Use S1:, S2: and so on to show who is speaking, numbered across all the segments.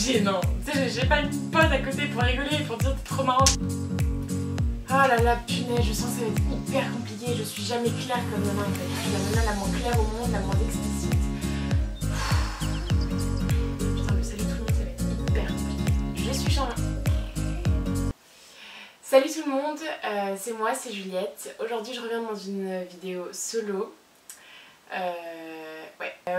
S1: gênant. Tu sais, j'ai pas une pote à côté pour rigoler, pour dire t'es trop marrant. Oh là là, punaise, je sens que ça va être hyper compliqué. Je suis jamais claire comme Nana en fait. Je suis la nana la moins claire au monde, la moins explicite. Putain, le salut tout le monde, ça va être hyper compliqué. Je suis charmante. Salut tout le monde, c'est moi, c'est Juliette. Aujourd'hui je reviens dans une vidéo solo.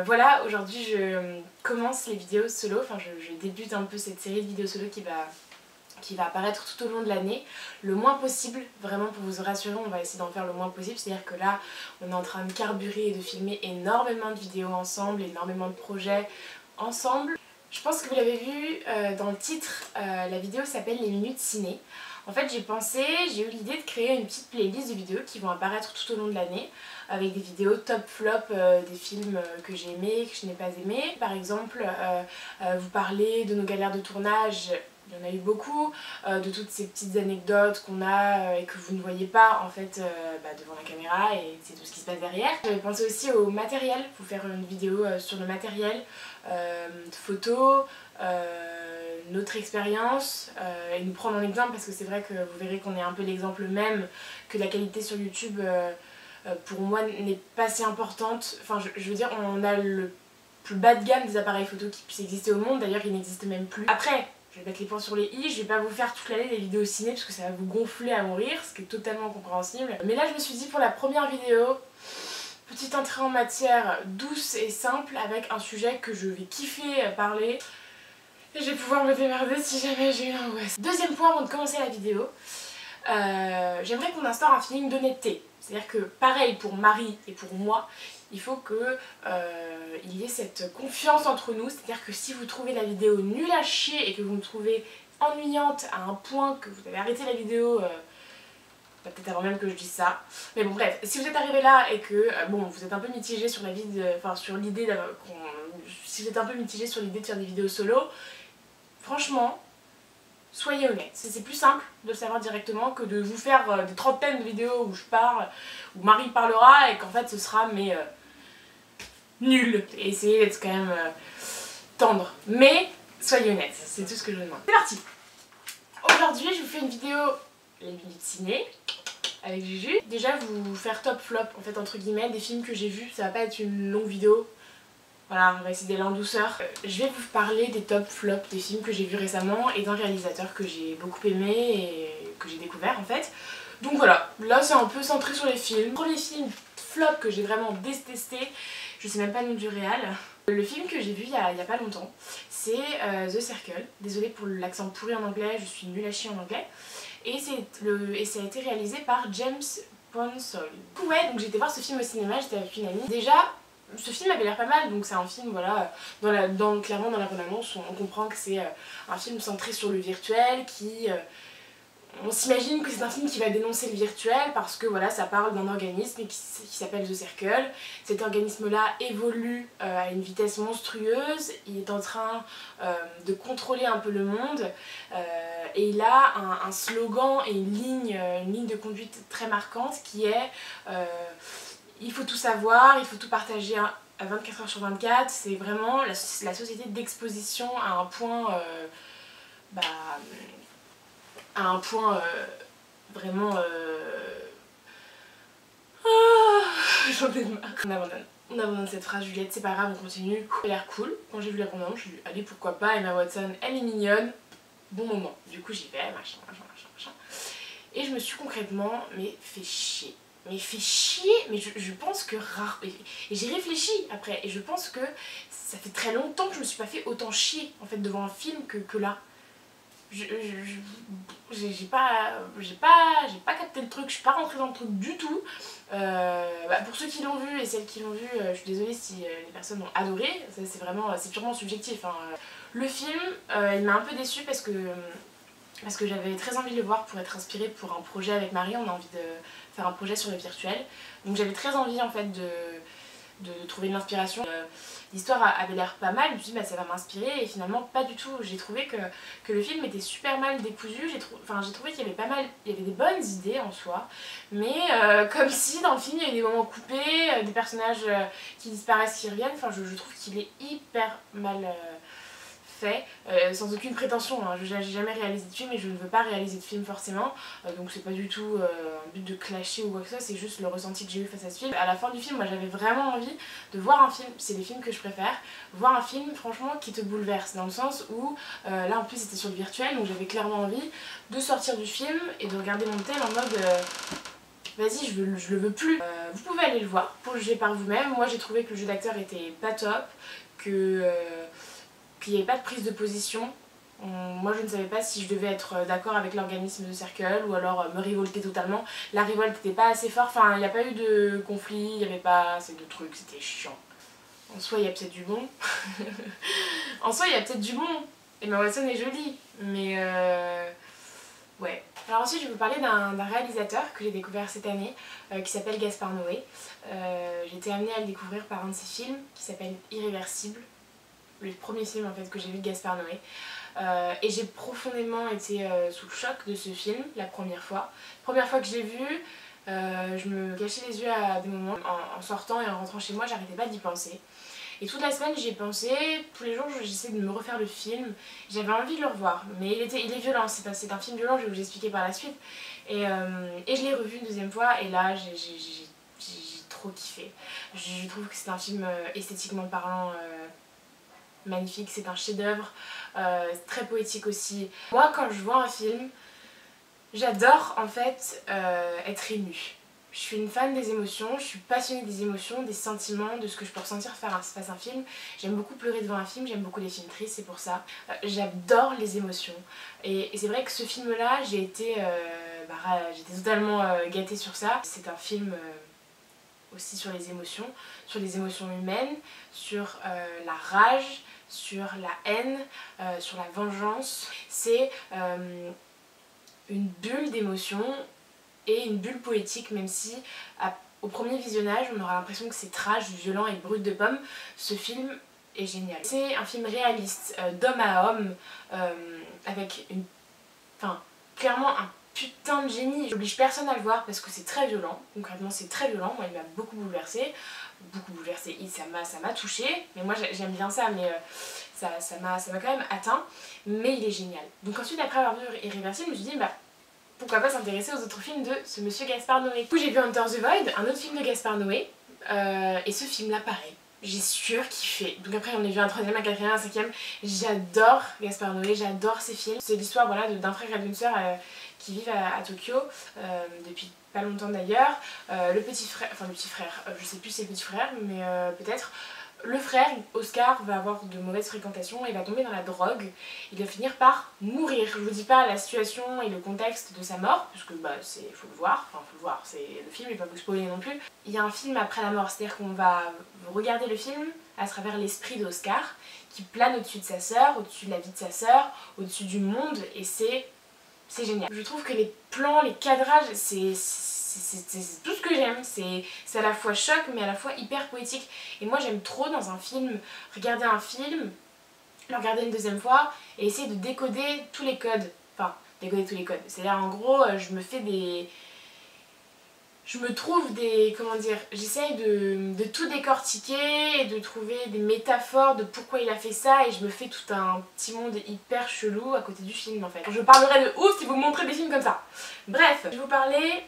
S1: Voilà, aujourd'hui je commence les vidéos solo, enfin je débute un peu cette série de vidéos solo qui va apparaître tout au long de l'année, le moins possible, vraiment pour vous rassurer, on va essayer d'en faire le moins possible, c'est-à-dire que là on est en train de carburer et de filmer énormément de vidéos ensemble, énormément de projets ensemble. Je pense que vous l'avez vu dans le titre, la vidéo s'appelle les minutes ciné. En fait j'ai eu l'idée de créer une petite playlist de vidéos qui vont apparaître tout au long de l'année avec des vidéos top flop des films que j'ai aimés, que je n'ai pas aimés. Par exemple, vous parlez de nos galères de tournage, il y en a eu beaucoup, de toutes ces petites anecdotes qu'on a et que vous ne voyez pas en fait devant la caméra, et c'est tout ce qui se passe derrière. J'avais pensé aussi au matériel, vous faire une vidéo sur le matériel, photos, notre expérience et nous prendre en exemple, parce que c'est vrai que vous verrez qu'on est un peu l'exemple même, que la qualité sur YouTube pour moi n'est pas si importante. Enfin je veux dire, on a le plus bas de gamme des appareils photo qui puisse exister au monde, d'ailleurs il n'existe même plus. Après, je vais mettre les points sur les i, je vais pas vous faire toute l'année des vidéos ciné parce que ça va vous gonfler à mourir, ce qui est totalement compréhensible. Mais là je me suis dit pour la première vidéo, petite entrée en matière douce et simple avec un sujet que je vais kiffer parler. Et je vais pouvoir me démerder si jamais j'ai une angoisse. Deuxième point avant de commencer la vidéo, j'aimerais qu'on instaure un feeling d'honnêteté. C'est-à-dire que pareil pour Marie et pour moi, il faut qu'il y ait cette confiance entre nous. C'est-à-dire que si vous trouvez la vidéo nulle à chier et que vous me trouvez ennuyante à un point que vous avez arrêté la vidéo, peut-être avant même que je dise ça. Mais bon bref, si vous êtes arrivé là et que bon, vous êtes un peu mitigé sur sur l'idée si vous êtes un peu mitigé sur l'idée de faire des vidéos solo, franchement, soyez honnête. C'est plus simple de le savoir directement que de vous faire des trentaines de vidéos où je parle, où Marie parlera et qu'en fait ce sera nul. Et essayez d'être quand même tendre. Mais soyez honnête, c'est tout ce que je vous demande. C'est parti. Aujourd'hui je vous fais une vidéo les minutes ciné avec Juju. Déjà vous faire top flop en fait entre guillemets des films que j'ai vus, ça va pas être une longue vidéo. Voilà, on va essayer d'aller en douceur. Je vais vous parler des top flops des films que j'ai vus récemment et d'un réalisateur que j'ai beaucoup aimé et que j'ai découvert en fait. Donc voilà, là c'est un peu centré sur les films. Premier film flop que j'ai vraiment détesté, je sais même pas le nom du réal. Le film que j'ai vu il y a pas longtemps, c'est The Circle. Désolée pour l'accent pourri en anglais, je suis nulle à chier en anglais. Et ça a été réalisé par James Ponsol. Ouais, donc j'ai été voir ce film au cinéma, j'étais avec une amie. Déjà, ce film avait l'air pas mal, donc c'est un film, voilà, clairement dans la bande-annonce on comprend que c'est un film centré sur le virtuel, on s'imagine que c'est un film qui va dénoncer le virtuel parce que voilà, ça parle d'un organisme qui s'appelle The Circle. Cet organisme-là évolue à une vitesse monstrueuse, il est en train de contrôler un peu le monde et il a un slogan et une ligne de conduite très marquante qui est il faut tout savoir, il faut tout partager à 24 heures sur 24. C'est vraiment la société d'exposition à un point vraiment j'en ai marre. On abandonne cette phrase, Juliette, c'est pas grave, on continue. Elle a l'air cool. Quand j'ai vu la bande-annonce, je me suis dit allez pourquoi pas, Emma Watson elle est mignonne, bon moment. Du coup j'y vais, machin. Et je me suis concrètement fait chier. Mais je pense que rare. Et j'ai réfléchi après, et je pense que ça fait très longtemps que je me suis pas fait autant chier en fait devant un film que là. J'ai pas capté le truc, je suis pas rentrée dans le truc du tout. Pour ceux qui l'ont vu et celles qui l'ont vu, je suis désolée si les personnes ont adoré, c'est purement subjectif. Hein. Le film, il m'a un peu déçue parce que j'avais très envie de le voir pour être inspirée pour un projet avec Marie. On a envie de faire un projet sur le virtuel, donc j'avais très envie en fait de trouver de l'inspiration. L'histoire avait l'air pas mal, je me suis dit ça va m'inspirer, et finalement pas du tout. J'ai trouvé que le film était super mal décousu, j'ai trouvé qu'il y avait des bonnes idées en soi, mais comme si dans le film il y avait des moments coupés, des personnages qui disparaissent, qui reviennent, je trouve qu'il est hyper mal fait, sans aucune prétention, hein. J'ai jamais réalisé de film et je ne veux pas réaliser de film forcément, donc c'est pas du tout un but de clasher ou quoi que ce soit, c'est juste le ressenti que j'ai eu face à ce film. À la fin du film, moi j'avais vraiment envie de voir un film, c'est les films que je préfère, voir un film franchement qui te bouleverse, dans le sens où, là en plus c'était sur le virtuel, donc j'avais clairement envie de sortir du film et de regarder mon tel en mode... vas-y, je le veux plus. Vous pouvez aller le voir pour le juger par vous-même. Moi j'ai trouvé que le jeu d'acteur était pas top, qu'il n'y avait pas de prise de position. Moi je ne savais pas si je devais être d'accord avec l'organisme de Circle ou alors me révolter totalement. La révolte n'était pas assez forte, enfin il n'y a pas eu de conflit, il n'y avait pas assez de trucs, c'était chiant. En soi il y a peut-être du bon. En soi il y a peut-être du bon. Emma Watson est jolie, mais ouais. Alors ensuite je vais vous parler d'un réalisateur que j'ai découvert cette année qui s'appelle Gaspard Noé. J'ai été amenée à le découvrir par un de ses films qui s'appelle Irréversible. Le premier film en fait que j'ai vu de Gaspard Noé. Et j'ai profondément été sous le choc de ce film la première fois. Première fois que je l'ai vu, je me cachais les yeux à des moments. En sortant et en rentrant chez moi, j'arrêtais pas d'y penser. Et toute la semaine j'y ai pensé, tous les jours j'essayais de me refaire le film, j'avais envie de le revoir, mais il est violent, c'est un film violent, je vais vous expliquer par la suite. Et je l'ai revu une deuxième fois et là j'ai trop kiffé. Je trouve que c'est un film esthétiquement parlant magnifique, c'est un chef-d'œuvre, très poétique aussi. Moi quand je vois un film, j'adore en fait être émue. Je suis une fan des émotions, je suis passionnée des émotions, des sentiments, de ce que je peux ressentir face à un film. J'aime beaucoup pleurer devant un film, j'aime beaucoup les films tristes, c'est pour ça. J'adore les émotions. Et c'est vrai que ce film-là, j'étais totalement gâtée sur ça. C'est un film aussi sur les émotions humaines, sur la rage, sur la haine, sur la vengeance. C'est une bulle d'émotions et une bulle poétique, même si au premier visionnage on aura l'impression que c'est trash, violent et brut de pomme. Ce film est génial. C'est un film réaliste, d'homme à homme, avec clairement un putain de génie. J'oblige personne à le voir parce que c'est très violent, concrètement c'est très violent, moi il m'a beaucoup bouleversée, ça m'a touchée, mais moi j'aime bien ça, mais ça m'a quand même atteint, mais il est génial. Donc ensuite après avoir vu Irréversible, je me suis dit pourquoi pas s'intéresser aux autres films de ce monsieur Gaspard Noé. Du coup j'ai vu Enter the Void, un autre film de Gaspard Noé, et ce film là pareil, j'ai surkiffé. Donc après j'en ai vu un troisième, un quatrième, un cinquième. J'adore Gaspard Noé, j'adore ses films. C'est l'histoire voilà, d'un frère et d'une sœur qui vivent à Tokyo depuis pas longtemps d'ailleurs. Le petit frère, je sais plus si c'est le petit frère, mais peut-être. Le frère, Oscar, va avoir de mauvaises fréquentations et va tomber dans la drogue. Il va finir par mourir. Je vous dis pas la situation et le contexte de sa mort, parce que faut le voir, c'est le film, il va pas vous spoiler non plus. Il y a un film après la mort, c'est-à-dire qu'on va regarder le film à travers l'esprit d'Oscar, qui plane au-dessus de sa sœur, au-dessus de la vie de sa sœur, au-dessus du monde, et c'est génial. Je trouve que les plans, les cadrages, c'est tout ce que j'aime, c'est à la fois choc mais à la fois hyper poétique. Et moi j'aime trop dans un film, regarder un film, le regarder une deuxième fois et essayer de décoder tous les codes. Enfin, décoder tous les codes. C'est-à-dire en gros, j'essaye de tout décortiquer et de trouver des métaphores de pourquoi il a fait ça et je me fais tout un petit monde hyper chelou à côté du film en fait. Je parlerai de ouf si vous me montrez des films comme ça. Bref, je vais vous parler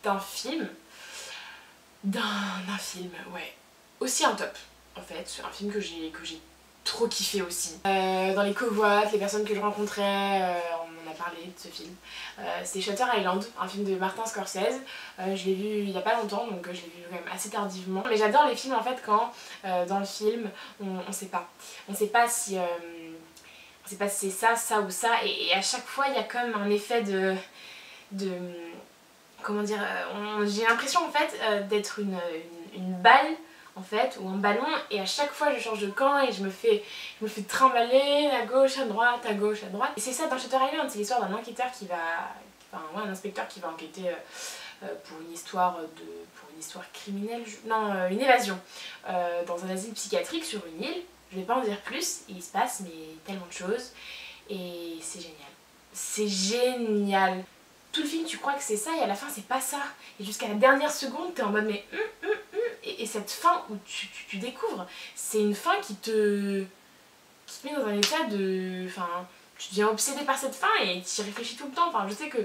S1: d'un film, ouais, aussi un top en fait, c'est un film que j'ai trop kiffé aussi. Dans les covoites, les personnes que je rencontrais, on en a parlé de ce film. C'est Shutter Island, un film de Martin Scorsese. Je l'ai vu il y a pas longtemps, donc je l'ai vu quand même assez tardivement. Mais j'adore les films en fait quand dans le film on sait pas. On sait pas si c'est ça ou ça, et à chaque fois il y a comme un effet de comment dire, j'ai l'impression en fait d'être une balle en fait, ou un ballon, et à chaque fois je change de camp et je me fais trimballer à gauche, à droite, à gauche, à droite. Et c'est ça dans Shutter Island, c'est l'histoire d'un enquêteur un inspecteur qui va enquêter pour une histoire criminelle, une évasion dans un asile psychiatrique sur une île. Je vais pas en dire plus, il se passe mais tellement de choses et c'est génial. C'est génial. Tout le film tu crois que c'est ça et à la fin c'est pas ça. Et jusqu'à la dernière seconde t'es en mode mais et cette fin où tu découvres, c'est une fin qui te qui te met dans un état de... Enfin, tu deviens obsédé par cette fin et tu y réfléchis tout le temps. Enfin, je sais que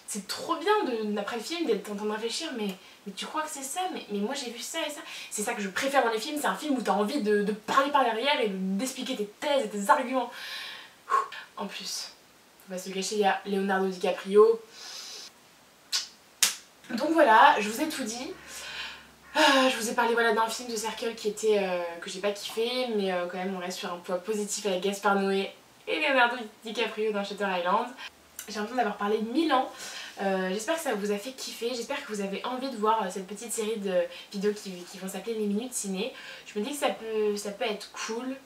S1: c'est trop bien après le film d'être en train de réfléchir, mais tu crois que c'est ça, mais moi j'ai vu ça et ça. C'est ça que je préfère dans les films, c'est un film où t'as envie de parler par derrière et d'expliquer tes thèses et tes arguments. En plus, faut pas se gâcher, il y a Leonardo DiCaprio. Donc voilà, je vous ai tout dit. Je vous ai parlé voilà, d'un film de Circle qui était, que j'ai pas kiffé, mais quand même on reste sur un poids positif avec Gaspard Noé et Leonardo DiCaprio dans Shutter Island. J'ai l'impression d'avoir parlé de 1000 ans. J'espère que ça vous a fait kiffer, j'espère que vous avez envie de voir cette petite série de vidéos qui vont s'appeler les minutes ciné. Je me dis que ça peut être cool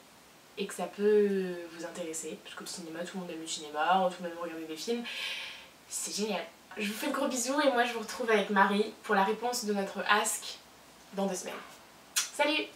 S1: et que ça peut vous intéresser, parce que le cinéma, tout le monde aime le cinéma, tout le monde aime regarder des films, c'est génial. Je vous fais de gros bisous et moi je vous retrouve avec Marie pour la réponse de notre Ask dans 2 semaines. Salut!